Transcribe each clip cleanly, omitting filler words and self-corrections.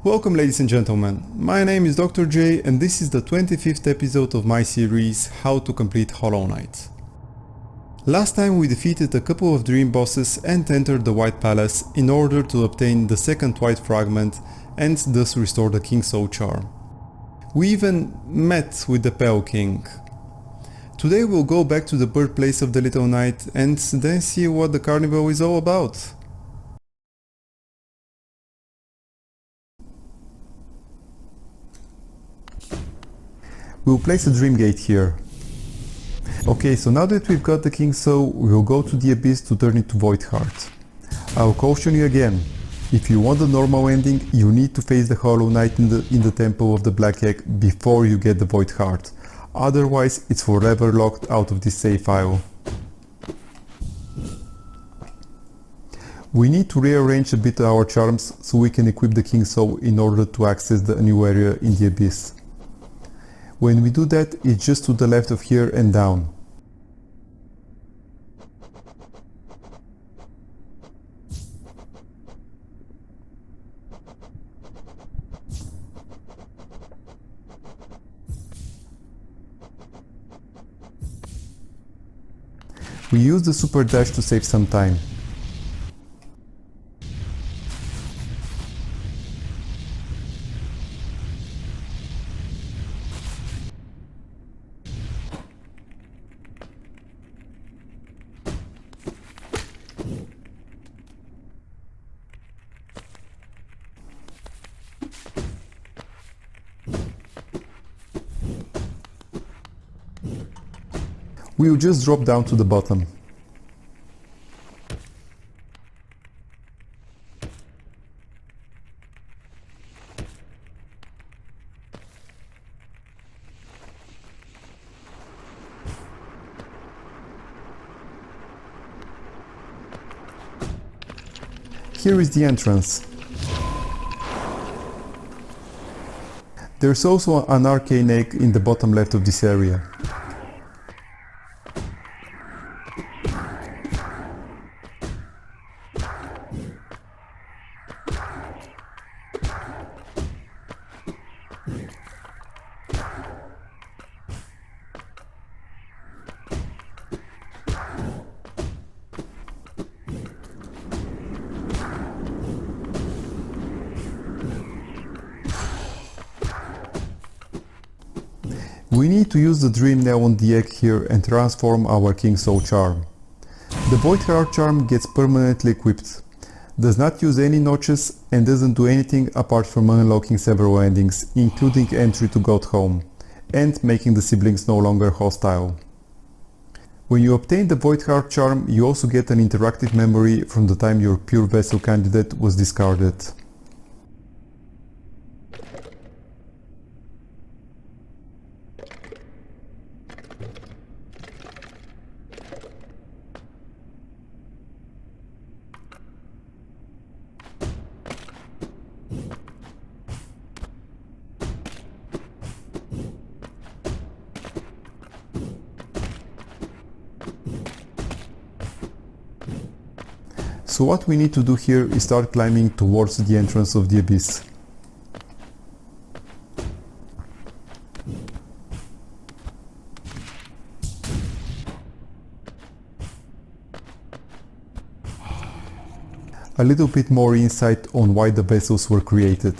Welcome ladies and gentlemen, my name is Dr.J and this is the 25th episode of my series How to Complete Hollow Knight. Last time we defeated a couple of dream bosses and entered the White Palace in order to obtain the second White Fragment and thus restore the King's Soul Charm. We even met with the Pale King. Today we'll go back to the birthplace of the little knight and then see what the carnival is all about. We'll place a dream gate here. Okay, so now that we've got the King's Soul, we'll go to the Abyss to turn it to Void Heart. I'll caution you again, if you want the normal ending, you need to face the Hollow Knight in the Temple of the Black Egg before you get the Void Heart. Otherwise, it's forever locked out of this save file. We need to rearrange a bit our charms so we can equip the King's Soul in order to access the new area in the Abyss. When we do that, it's just to the left of here and down. We use the super dash to save some time. We'll just drop down to the bottom. Here is the entrance. There's also an arcane egg in the bottom left of this area. We need to use the Dream Nail on the egg here and transform our King's Soul Charm. The Void Heart Charm gets permanently equipped, does not use any notches and doesn't do anything apart from unlocking several endings, including entry to God Home, and making the siblings no longer hostile. When you obtain the Void Heart Charm, you also get an interactive memory from the time your Pure Vessel candidate was discarded. So what we need to do here is start climbing towards the entrance of the Abyss. A little bit more insight on why the vessels were created.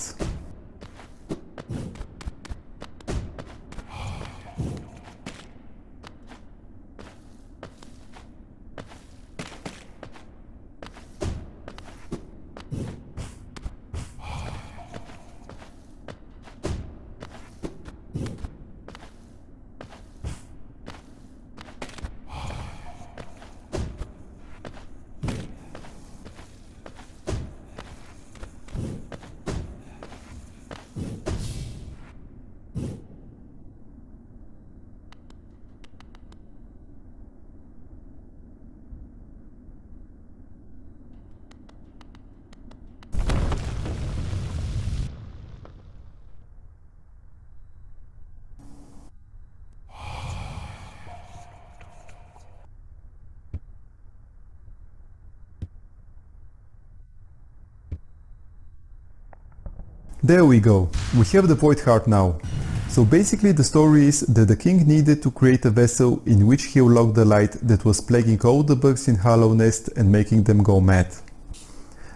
There we go, we have the void heart now. So basically the story is that the king needed to create a vessel in which he will lock the light that was plaguing all the bugs in Hallownest and making them go mad.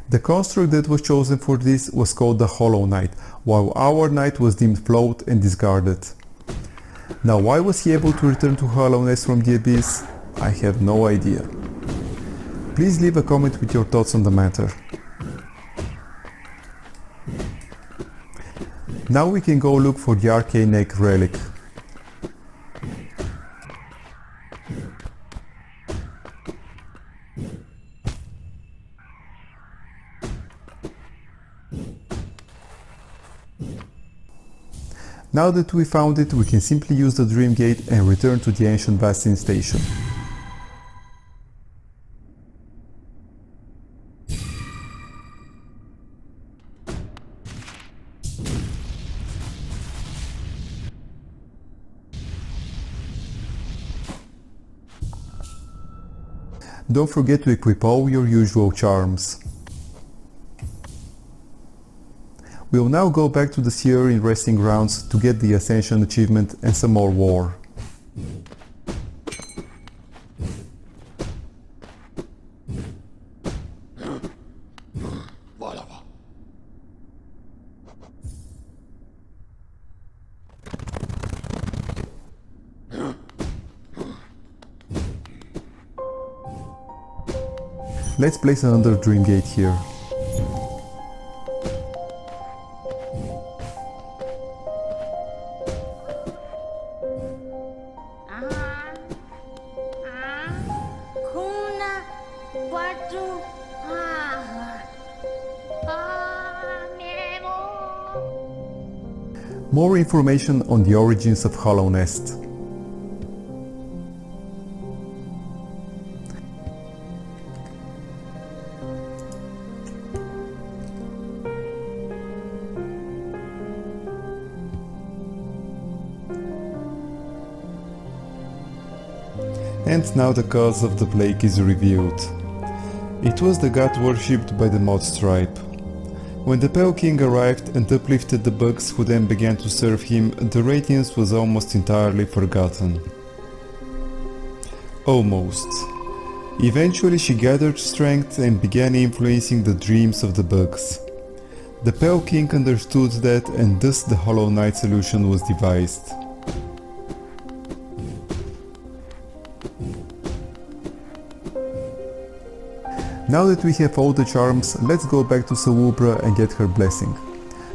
The construct that was chosen for this was called the Hollow Knight, while our knight was deemed flawed and discarded. Now why was he able to return to Hallownest from the abyss? I have no idea. Please leave a comment with your thoughts on the matter. Now we can go look for the arcane egg relic. Now that we found it, we can simply use the dream gate and return to the ancient Bastion station. Don't forget to equip all your usual charms. We will now go back to the Seer in Resting Grounds to get the Ascension achievement and some more war. Let's place another dream gate here. More information on the origins of Hallownest. And now the cause of the plague is revealed. It was the god worshipped by the moth tribe. When the Pale King arrived and uplifted the bugs who then began to serve him, the radiance was almost entirely forgotten. Almost. Eventually she gathered strength and began influencing the dreams of the bugs. The Pale King understood that, and thus the Hollow Knight solution was devised. Now that we have all the charms, let's go back to Salubra and get her blessing.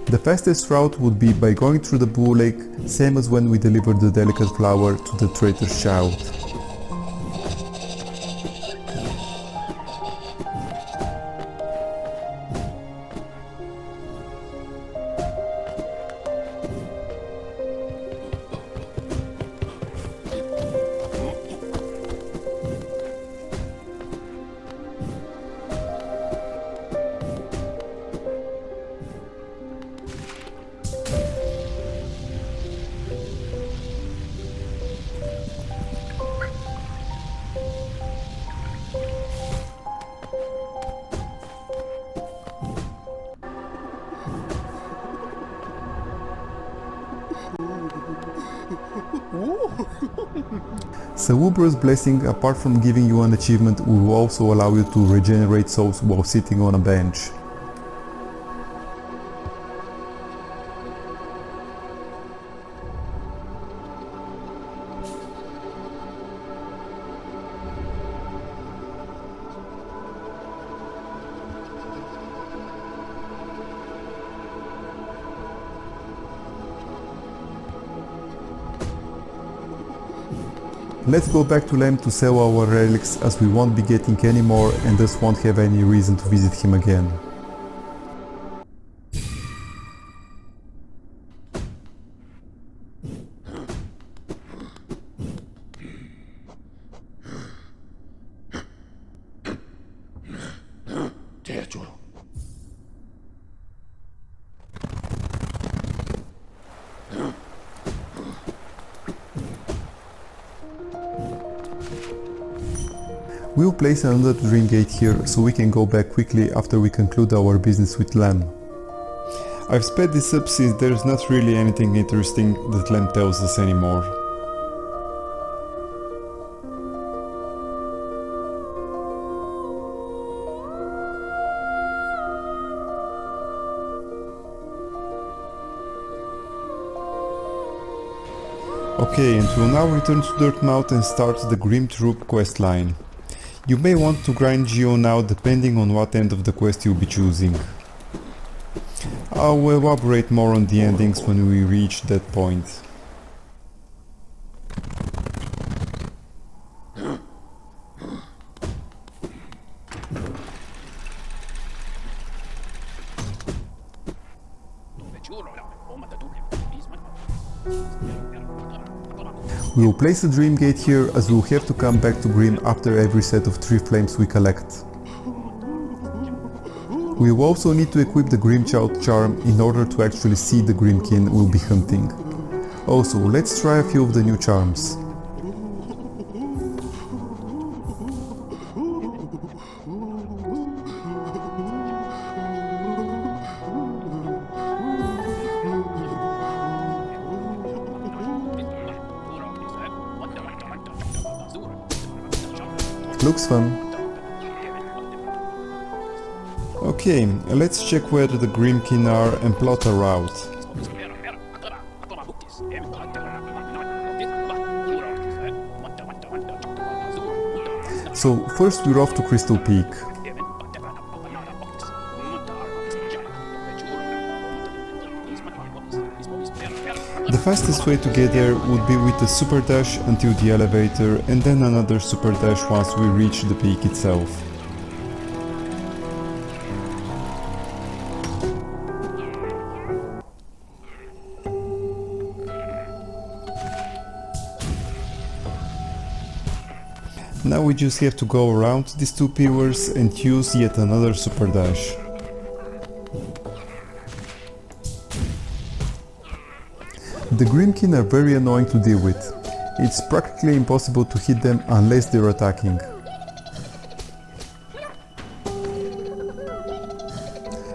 The fastest route would be by going through the Blue Lake, same as when we delivered the delicate flower to the traitor's child. Salubra's blessing, apart from giving you an achievement, will also allow you to regenerate souls while sitting on a bench. Let's go back to Lem to sell our relics, as we won't be getting any more and thus won't have any reason to visit him again. We'll place another dream gate here so we can go back quickly after we conclude our business with Lem. I've sped this up since there's not really anything interesting that lamp tells us anymore. Okay, and we'll now return to Dirtmouth and start the Grim Troop questline. You may want to grind Geo now depending on what end of the quest you'll be choosing. I'll elaborate more on the endings when we reach that point. We will place a Dream Gate here, as we will have to come back to Grim after every set of 3 flames we collect. We will also need to equip the Grim Child charm in order to actually see the Grimkin we'll be hunting. Also, let's try a few of the new charms. Looks fun. Okay, let's check where the Grimkin are and plot a route. So first we're off to Crystal Peak. The fastest way to get there would be with a super dash until the elevator and then another super dash once we reach the peak itself. Now we just have to go around these 2 pillars and use yet another super dash. The Grimkin are very annoying to deal with. It's practically impossible to hit them unless they're attacking.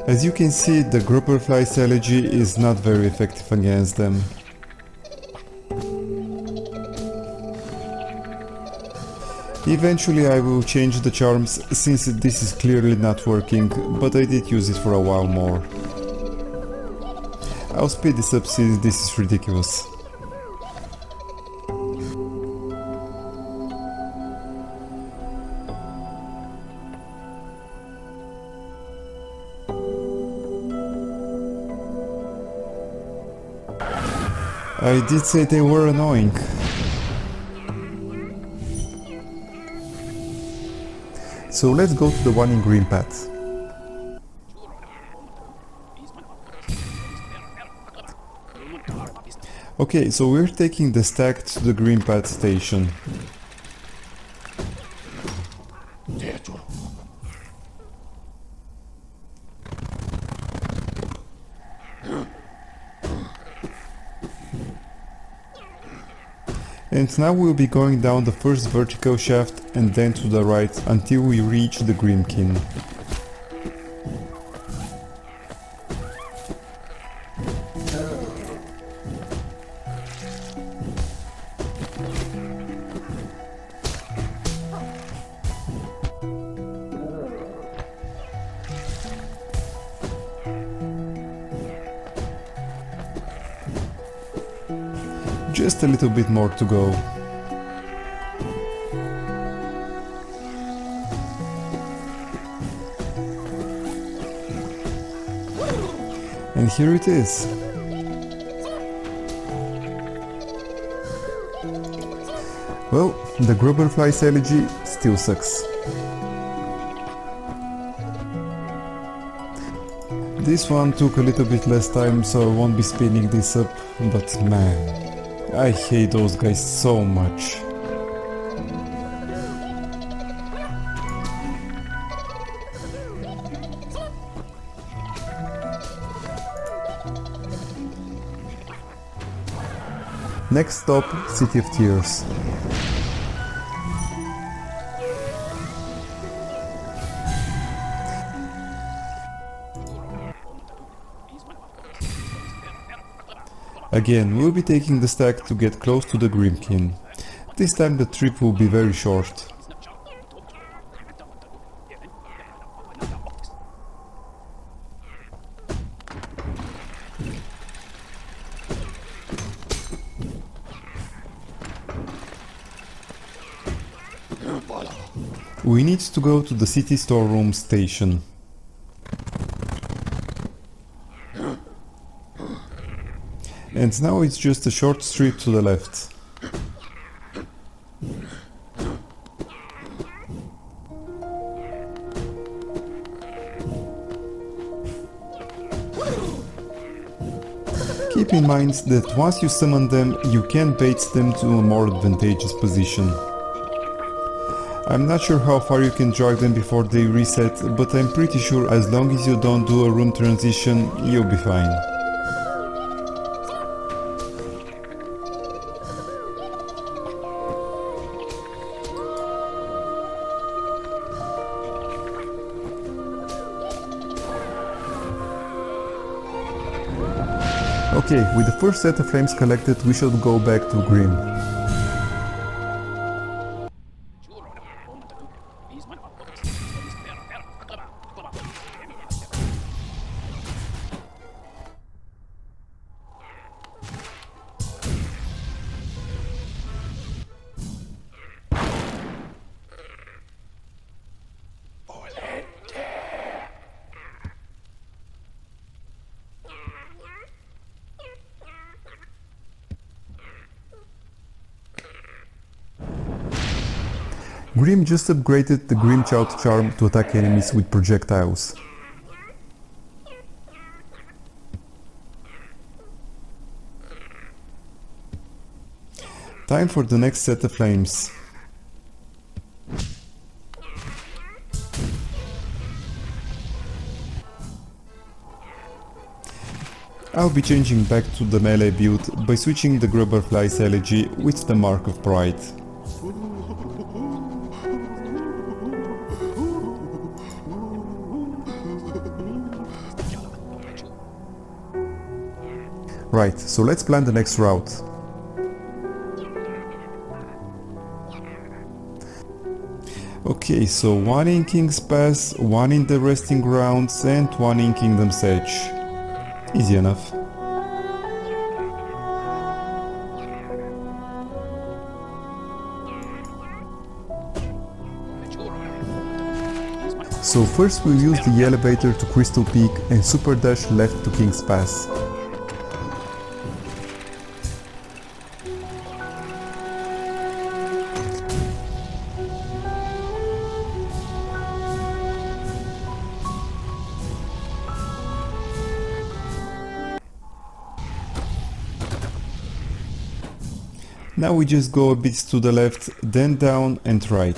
As you can see, the Grubberfly's elegy is not very effective against them. Eventually I will change the charms, since this is clearly not working, but I did use it for a while more. I'll speed this up since this is ridiculous. I did say they were annoying. So let's go to the one in Green Path. Okay, so we're taking the stack to the Green Path station. And now we'll be going down the first vertical shaft and then to the right until we reach the Grimkin. Just a little bit more to go. And here it is. Well, the Grubberfly's elegy still sucks. This one took a little bit less time, so I won't be speeding this up, but man, I hate those guys so much. Next stop, City of Tears. Again, we'll be taking the stack to get close to the Grimkin. This time the trip will be very short. We need to go to the city storeroom station. And now it's just a short street to the left. Keep in mind that once you summon them, you can bait them to a more advantageous position. I'm not sure how far you can drag them before they reset, but I'm pretty sure as long as you don't do a room transition, you'll be fine. Okay, with the first set of flames collected, we should go back to Grim. Grim just upgraded the Grim Shout charm to attack enemies with projectiles. Time for the next set of flames. I'll be changing back to the melee build by switching the Grubberfly's elegy with the Mark of Pride. Right, so let's plan the next route. Okay, so one in King's Pass, one in the Resting Grounds and one in Kingdom's Edge. Easy enough. So first we'll use the elevator to Crystal Peak and super dash left to King's Pass. Now we just go a bit to the left, then down and right.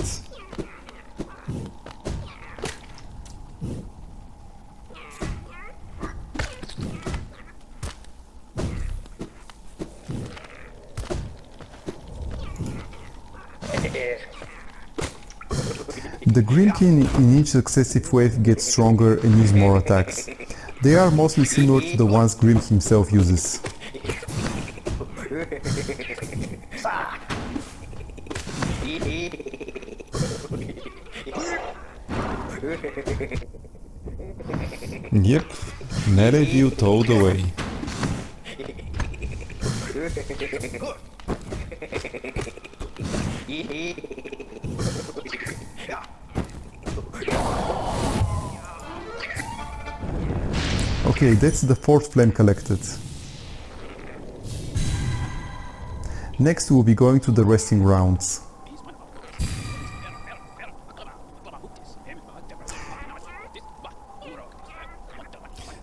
The Grimkin in each successive wave gets stronger and use more attacks. They are mostly similar to the ones Grim himself uses. Yep, melee view all the way. Okay, that's the fourth flame collected. Next we'll be going to the Resting Grounds.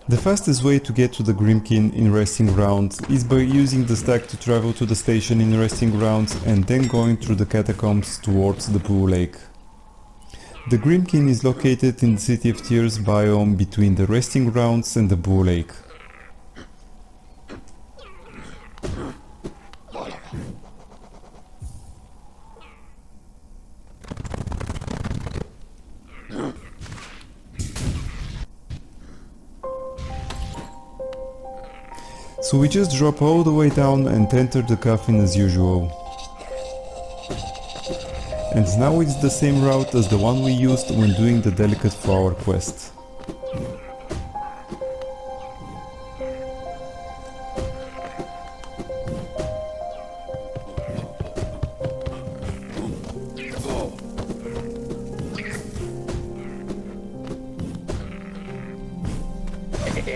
The fastest way to get to the Grimkin in Resting Grounds is by using the stack to travel to the station in Resting Grounds and then going through the catacombs towards the Blue Lake. The Grimkin is located in the City of Tears biome between the Resting Grounds and the Blue Lake. So we just drop all the way down and enter the coffin as usual. And now it's the same route as the one we used when doing the delicate flower quest.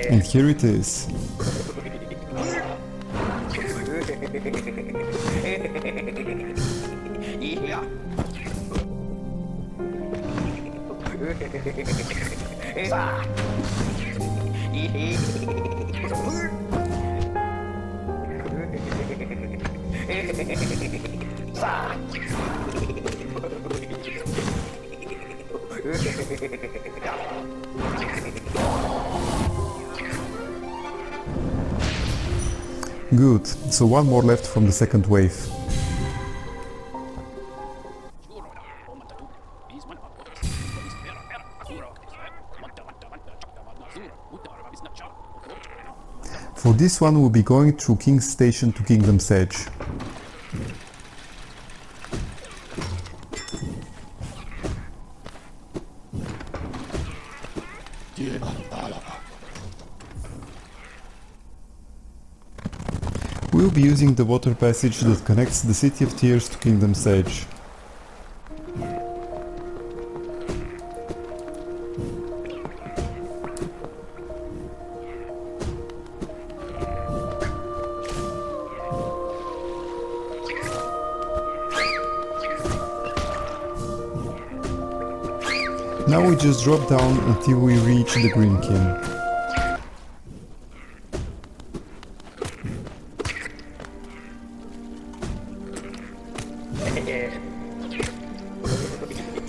And here it is. Good, so one more left from the second wave. For this one we'll be going through King's Station to Kingdom's Edge. We'll be using the water passage that connects the City of Tears to Kingdom's Edge. Now we just drop down until we reach the Green King.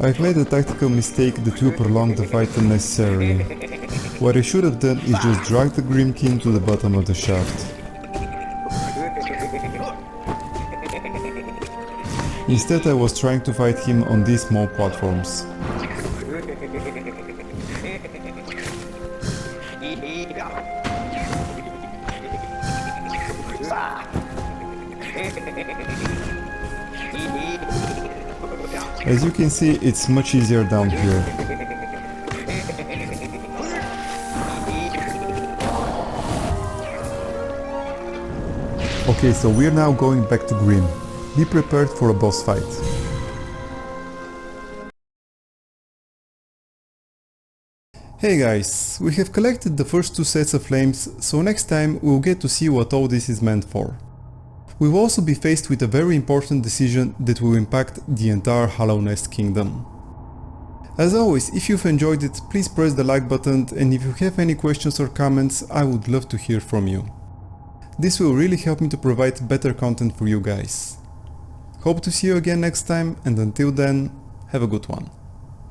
I've made a tactical mistake that will prolong the fight unnecessarily. What I should have done is just drag the Grim King to the bottom of the shaft. Instead I was trying to fight him on these small platforms. As you can see, it's much easier down here. Okay, so we're now going back to Grim. Be prepared for a boss fight. Hey guys, we have collected the first two sets of flames, so next time we'll get to see what all this is meant for. We'll also be faced with a very important decision that will impact the entire Hallownest kingdom. As always, if you've enjoyed it, please press the like button, and if you have any questions or comments, I would love to hear from you. This will really help me to provide better content for you guys. Hope to see you again next time, and until then, have a good one.